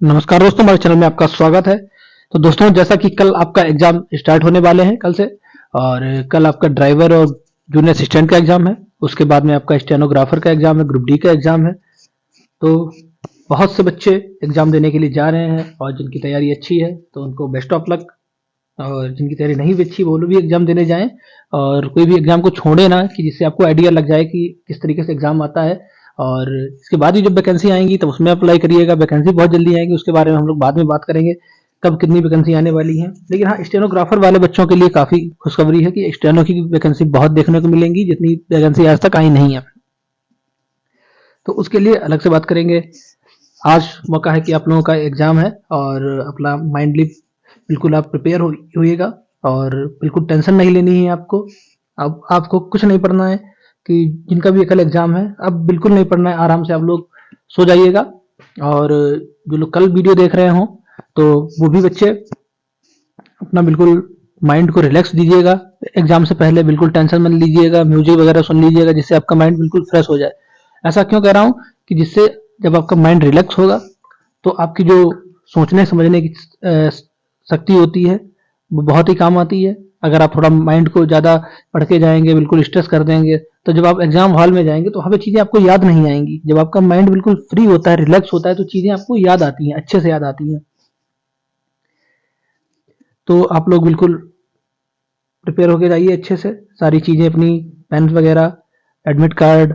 नमस्कार दोस्तों, हमारे चैनल में आपका स्वागत है। तो दोस्तों, जैसा कि कल आपका एग्जाम स्टार्ट होने वाले हैं कल से, और कल आपका ड्राइवर और जूनियर असिस्टेंट का एग्जाम है। उसके बाद में आपका स्टेनोग्राफर का एग्जाम है, ग्रुप डी का एग्जाम है। तो बहुत से बच्चे एग्जाम देने के लिए जा रहे हैं और जिनकी तैयारी अच्छी है तो उनको बेस्ट ऑफ लक, और जिनकी तैयारी नहीं भी अच्छी वो लोग भी एग्जाम देने जाएं। और कोई भी एग्जाम को छोड़े ना, कि जिससे आपको आइडिया लग जाए कि किस तरीके से एग्जाम आता है। और इसके बाद ही जब वैकेंसी आएंगी तब उसमें अप्लाई करिएगा। वैकेंसी बहुत जल्दी आएगी, उसके बारे में हम लोग बाद में बात करेंगे कब कितनी वैकेंसी आने वाली है। लेकिन हाँ, स्टेनोग्राफर वाले बच्चों के लिए काफी खुशखबरी है कि स्टेनो की वैकेंसी बहुत देखने को मिलेंगी, जितनी वैकेंसी आज तक आई नहीं है। तो उसके लिए अलग से बात करेंगे। आज मौका है कि आप लोगों का एग्जाम है और अपना माइंडली बिल्कुल आप प्रिपेयर होइएगा, और बिल्कुल टेंशन नहीं लेनी है आपको। अब आपको कुछ नहीं पढ़ना है, कि जिनका भी कल एग्जाम है अब बिल्कुल नहीं पढ़ना है, आराम से आप लोग सो जाइएगा। और जो लोग कल वीडियो देख रहे हों तो वो भी बच्चे अपना बिल्कुल माइंड को रिलैक्स दीजिएगा। एग्जाम से पहले बिल्कुल टेंशन मत लीजिएगा, म्यूजिक वगैरह सुन लीजिएगा जिससे आपका माइंड बिल्कुल फ्रेश हो जाए। ऐसा क्यों कह रहा हूँ कि जिससे जब आपका माइंड रिलैक्स होगा तो आपकी जो सोचने समझने की शक्ति होती है वो बहुत ही काम आती है। अगर आप थोड़ा माइंड को ज़्यादा पढ़ के जाएंगे, बिल्कुल स्ट्रेस कर देंगे, तो जब आप एग्जाम हॉल में जाएंगे तो वहाँ पे चीज़ें आपको याद नहीं आएंगी। जब आपका माइंड बिल्कुल फ्री होता है, रिलैक्स होता है, तो चीज़ें आपको याद आती हैं, अच्छे से याद आती हैं। तो आप लोग बिल्कुल प्रिपेयर होके जाइए अच्छे से। सारी चीज़ें अपनी, पेन वगैरह, admit card,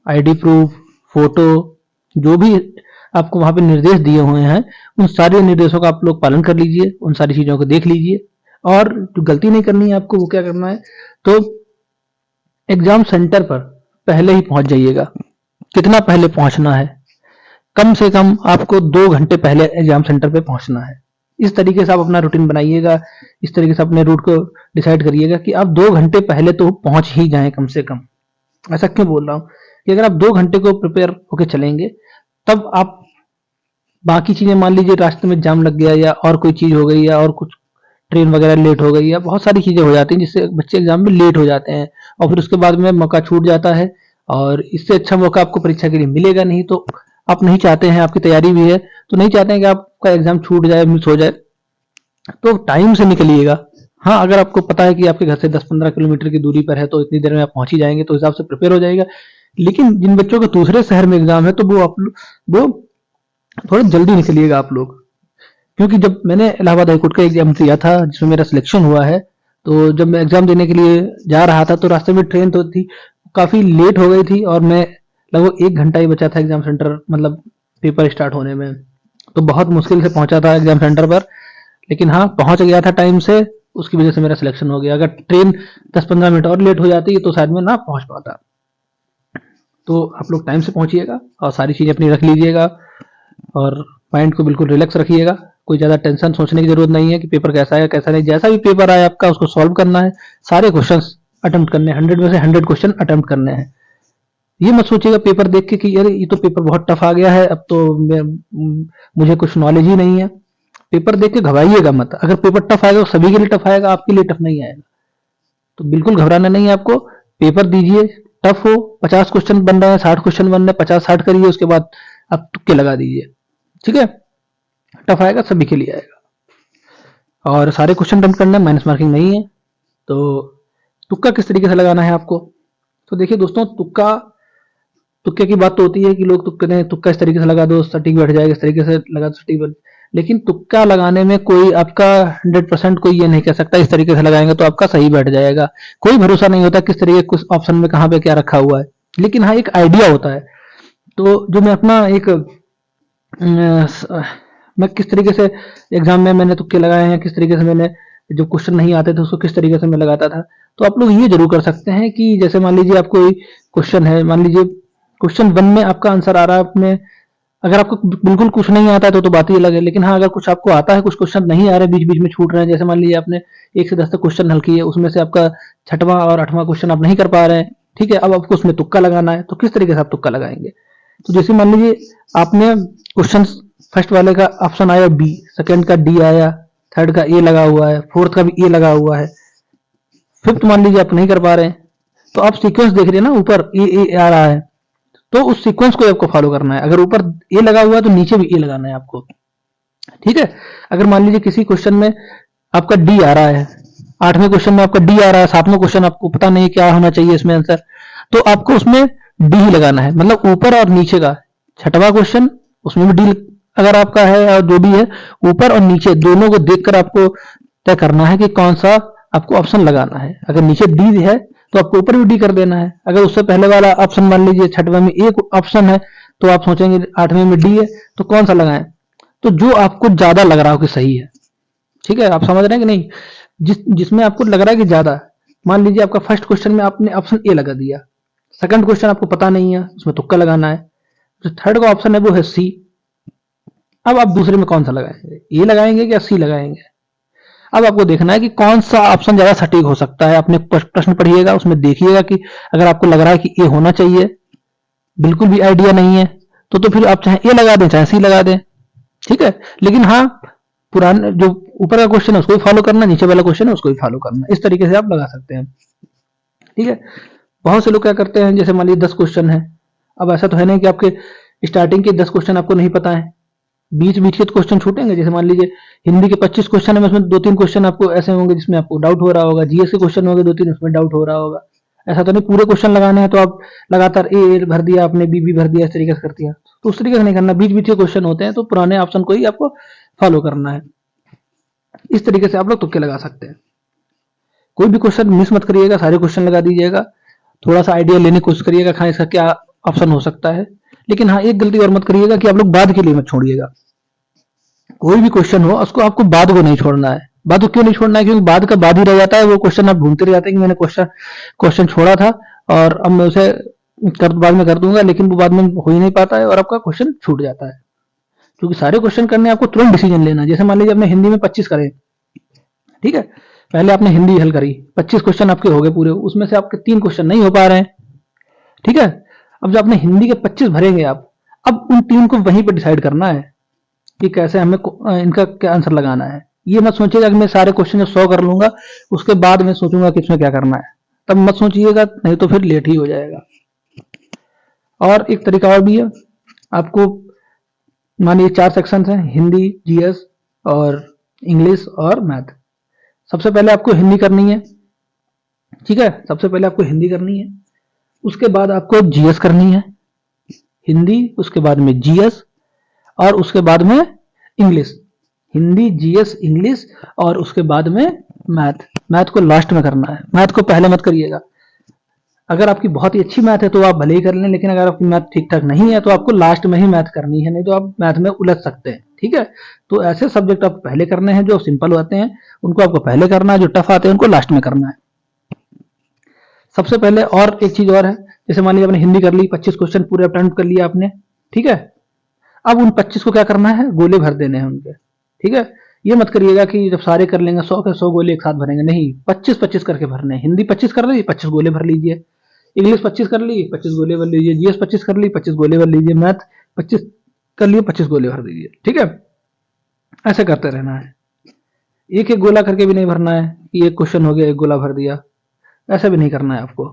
ID proof, photo, जो भी आपको वहाँ पे निर्देश दिए हुए हैं उन सारे निर्देशों का आप लोग पालन कर लीजिए, उन सारी चीज़ों को देख लीजिए। और जो गलती नहीं करनी है आपको, वो क्या करना है, तो एग्जाम सेंटर पर पहले ही पहुंच जाइएगा। कितना पहले पहुंचना है? कम से कम आपको 2 घंटे पहले एग्जाम सेंटर पे पहुंचना है। इस तरीके से आप अपना रूटीन बनाइएगा, इस तरीके से अपने रूट को डिसाइड करिएगा कि आप 2 घंटे पहले तो पहुंच ही जाएं कम से कम। ऐसा क्यों बोल रहा हूं कि अगर आप 2 घंटे को प्रिपेयर होकर चलेंगे तब आप बाकी चीजें, मान लीजिए रास्ते में जाम लग गया या और कोई चीज हो गई या और कुछ ट्रेन वगैरह लेट हो गई या बहुत सारी चीजें हो जाती हैं जिससे बच्चे एग्जाम में लेट हो जाते हैं, और फिर उसके बाद में मौका छूट जाता है। और इससे अच्छा मौका आपको परीक्षा के लिए मिलेगा नहीं। तो आप नहीं चाहते हैं, आपकी तैयारी भी है तो नहीं चाहते हैं कि आपका एग्जाम छूट जाए, मिस हो जाए। तो टाइम से निकलिएगा। हाँ, अगर आपको पता है कि आपके घर से 10-15 किलोमीटर की दूरी पर है तो इतनी देर में आप पहुंच ही जाएंगे, तो हिसाब से प्रिपेयर हो जाएगा। लेकिन जिन बच्चों का दूसरे शहर में एग्जाम है तो वो थोड़ा जल्दी निकलिएगा आप लोग। क्योंकि जब मैंने इलाहाबाद हाईकोर्ट का एग्जाम दिया था जिसमें मेरा सिलेक्शन हुआ है, तो जब मैं एग्जाम देने के लिए जा रहा था तो रास्ते में ट्रेन तो थी, काफी लेट हो गई थी, और मैं लगभग 1 घंटा ही बचा था एग्जाम सेंटर, मतलब पेपर स्टार्ट होने में। तो बहुत मुश्किल से पहुंचा था एग्जाम सेंटर पर, लेकिन हाँ, पहुंच गया था टाइम से। उसकी वजह से मेरा सिलेक्शन हो गया। अगर ट्रेन 10-15 मिनट और लेट हो जाती तो शायद मैं ना पहुंच पाता। तो आप लोग टाइम से पहुंचिएगा और सारी चीजें अपनी रख लीजिएगा, और माइंड को बिल्कुल रिलैक्स रखिएगा। कोई ज़्यादा टेंशन सोचने की जरूरत नहीं है कि पेपर कैसा है कैसा नहीं। जैसा भी पेपर आए आपका उसको सॉल्व करना है, सारे क्वेश्चंस अटेम्प्ट करने हैं, 100 में से 100 क्वेश्चन अटेम्प्ट करने हैं। ये मत सोचिएगा पेपर देख के कि यार ये तो पेपर बहुत टफ आ गया है, अब तो मुझे कुछ नॉलेज ही नहीं है। पेपर देख के घबराइएगा मत। अगर पेपर टफ आएगा तो सभी के लिए टफ आएगा, आपके लिए टफ नहीं आएगा। तो बिल्कुल घबराना नहीं है आपको। पेपर दीजिए, टफ हो, 50 क्वेश्चन बन रहे हैं, 60 क्वेश्चन बन रहे हैं, 50-60 करिए, उसके बाद आप तुक्के लगा दीजिए। ठीक है? टफ आएगा, सभी के लिए आएगा। और सारे क्वेश्चन अटेम्प्ट करना है, माइनस मार्किंग नहीं है। तो तुक्का किस तरीके से लगाना है आपको, तो देखिए दोस्तों, तुक्के की बात तो होती है कि लोग तुक्का इस तरीके से लगा दो सटीक बैठ जाएगा, इस तरीके से लगा दो सटीक बैठ। लेकिन तुक्का लगाने में कोई आपका 100% कोई ये नहीं कह सकता इस तरीके से लगाएंगे तो आपका सही बैठ जाएगा। कोई भरोसा नहीं होता किस तरीके कुछ ऑप्शन में कहाँ पे क्या रखा हुआ है। लेकिन हाँ, एक आइडिया होता है। तो जो मैं अपना एक मैं किस तरीके से एग्जाम में मैंने तुक्के लगाए हैं, किस तरीके से मैंने जो क्वेश्चन नहीं आते थे उसको किस तरीके से मैं लगाता था। तो आप लोग ये जरूर कर सकते हैं कि जैसे मान लीजिए आपको कोई क्वेश्चन है, मान लीजिए क्वेश्चन 1 में आपका आंसर आ रहा है, आपने अगर आपको बिल्कुल कुछ नहीं आता है तो बात ही अलग है। लेकिन हाँ, अगर कुछ आपको आता है, कुछ क्वेश्चन नहीं आ रहे, बीच बीच में छूट रहे हैं, जैसे मान लीजिए आपने 1 से 10 तक क्वेश्चन हल किए, उसमें से आपका 6वां और 8वां क्वेश्चन आप नहीं कर पा रहे हैं, ठीक है, अब आपको उसमें तुक्का लगाना है। तो किस तरीके से आप तुक्का लगाएंगे, तो जैसे मान लीजिए आपने क्वेश्चन फर्स्ट वाले का ऑप्शन आया बी, सेकंड का डी आया, थर्ड का ए लगा हुआ है, फोर्थ का भी ए लगा हुआ है, फिफ्थ मान लीजिए आप नहीं कर पा रहे हैं, तो आप सीक्वेंस देख रहे हैं ना, ऊपर ए आ रहा है, तो उस सीक्वेंस को आपको फॉलो करना है। अगर ऊपर ए लगा हुआ है तो नीचे भी ए लगाना है आपको। ठीक है। अगर मान लीजिए किसी क्वेश्चन में आपका डी आ रहा है, 8वें क्वेश्चन में आपका डी आ रहा है, 7वां क्वेश्चन आपको पता नहीं क्या होना चाहिए इसमें आंसर, तो आपको उसमें डी ही लगाना है, मतलब ऊपर और नीचे का। 6वां क्वेश्चन उसमें भी डी अगर आपका है और जो भी है, ऊपर और नीचे दोनों को देखकर आपको तय करना है कि कौन सा आपको ऑप्शन लगाना है। अगर नीचे डी है तो आपको ऊपर भी डी कर देना है। अगर उससे पहले वाला ऑप्शन मान लीजिए 6वें में एक ऑप्शन है, तो आप सोचेंगे 8वें में डी है तो कौन सा लगाएं, तो जो आपको ज्यादा लग रहा हो कि सही है। ठीक है, आप समझ रहे हैं कि नहीं? जिसमें आपको लग रहा है कि ज्यादा, मान लीजिए आपका फर्स्ट क्वेश्चन में आपने ऑप्शन ए लगा दिया, सेकंड क्वेश्चन आपको पता नहीं है, उसमें तुक्का लगाना है, जो थर्ड का ऑप्शन है वो है सी। अब आप दूसरे में कौन सा लगाएंगे, ए लगाएंगे या सी लगाएंगे? अब आपको देखना है कि कौन सा ऑप्शन ज्यादा सटीक हो सकता है। अपने प्रश्न पढ़िएगा, उसमें देखिएगा कि अगर आपको लग रहा है कि ए होना चाहिए, बिल्कुल भी आइडिया नहीं है, तो फिर आप चाहे ए लगा दें चाहे सी लगा दें। ठीक है, लेकिन हाँ, पुराने जो ऊपर का क्वेश्चन है उसको भी फॉलो करना, नीचे वाला क्वेश्चन है उसको भी फॉलो करना, इस तरीके से आप लगा सकते हैं। ठीक है, बहुत से लोग क्या करते हैं, जैसे मान लीजिए 10 क्वेश्चन है, अब ऐसा तो है नहीं कि आपके स्टार्टिंग के 10 क्वेश्चन आपको नहीं पता है, बीच बीच के क्वेश्चन छूटेंगे। जैसे मान लीजिए हिंदी के 25 क्वेश्चन है, उसमें 2-3 क्वेश्चन आपको ऐसे होंगे जिसमें आपको डाउट हो रहा होगा, जीएस के क्वेश्चन होंगे 2-3 उसमें डाउट हो रहा होगा। ऐसा तो नहीं पूरे क्वेश्चन लगाने हैं तो आप लगातार ए भर दिया आपने, बी भर दिया, इस तरीके से कर दिया, तो उस तरीके से नहीं करना। बीच बीच के क्वेश्चन होते हैं तो पुराने ऑप्शन को ही आपको फॉलो करना है। इस तरीके से आप लोग तुक्के लगा सकते हैं। कोई भी क्वेश्चन मिस मत करिएगा, सारे क्वेश्चन लगा दीजिएगा, थोड़ा सा आइडिया लेने की कोशिश करिएगा हाँ इसका क्या ऑप्शन हो सकता है। लेकिन हाँ, एक गलती और मत करिएगा कि आप लोग बाद के लिए मत छोड़िएगा। कोई भी क्वेश्चन हो उसको आपको बाद को नहीं छोड़ना है। बाद को क्यों नहीं छोड़ना है? क्योंकि बाद का बाद ही रह जाता है, वो क्वेश्चन आप ढूंढते रह जाते हैं कि मैंने क्वेश्चन क्वेश्चन छोड़ा था और अब मैं उसे बाद में कर दूंगा, लेकिन वो बाद में हो ही नहीं पाता है और आपका क्वेश्चन छूट जाता है। क्योंकि सारे क्वेश्चन करने आपको तुरंत डिसीजन लेना है। जैसे मान लीजिए आपने हिंदी में 25 करे, ठीक है, पहले आपने हिंदी हल करी, 25 क्वेश्चन आपके हो गए पूरे, उसमें से आपके 3 क्वेश्चन नहीं हो पा रहे हैं, ठीक है। अब जब आपने हिंदी के 25 भरेंगे आप, अब उन 3 को वहीं पर डिसाइड करना है कि कैसे हमें इनका क्या आंसर लगाना है। ये मत सोचिएगा कि मैं सारे क्वेश्चन जब 100 कर लूंगा उसके बाद मैं सोचूंगा कि इसमें क्या करना है, तब मत सोचिएगा, नहीं तो फिर लेट ही हो जाएगा। और एक तरीका और भी है, आपको मानिए 4 सेक्शन हैं, हिंदी, जीएस और इंग्लिश और मैथ। सबसे पहले आपको हिंदी करनी है, ठीक है, सबसे पहले आपको हिंदी करनी है, उसके बाद आपको जीएस करनी है, हिंदी उसके बाद में जीएस और उसके बाद में इंग्लिश। हिंदी, जीएस, इंग्लिश और उसके बाद में मैथ। मैथ को लास्ट में करना है, मैथ को पहले मत करिएगा। अगर आपकी बहुत ही अच्छी मैथ है तो आप भले ही कर लें, लेकिन अगर आपकी मैथ ठीक ठाक नहीं है तो आपको लास्ट में ही मैथ करनी है, नहीं तो आप मैथ में उलझ सकते हैं। ठीक है, तो ऐसे सब्जेक्ट आप पहले करने हैं, जो सिंपल होते हैं उनको आपको पहले करना है, जो टफ आते हैं उनको लास्ट में करना है सबसे पहले। और एक चीज और है, जैसे मान लीजिए आपने हिंदी कर ली, 25 क्वेश्चन पूरे अटेम्प्ट कर लिया आपने, ठीक है। अब उन 25 को क्या करना है, गोले भर देने हैं उनके, ठीक है। ये मत करिएगा कि जब सारे कर लेंगे 100 के 100 गोले एक साथ भरेंगे, नहीं, 25-25 करके भरने हैं। हिंदी 25 कर ली, 25 गोले भर लीजिए, इंग्लिश 25 कर ली, 25 गोले भर लीजिए, जीएस 25 कर ली, 25 गोले भर लीजिए, मैथ 25 कर लिए, 25 गोले भर दीजिए, ठीक है। ऐसे करते रहना है, एक एक गोला करके भी नहीं भरना है कि एक क्वेश्चन हो गया एक गोला भर दिया, ऐसा भी नहीं करना है आपको।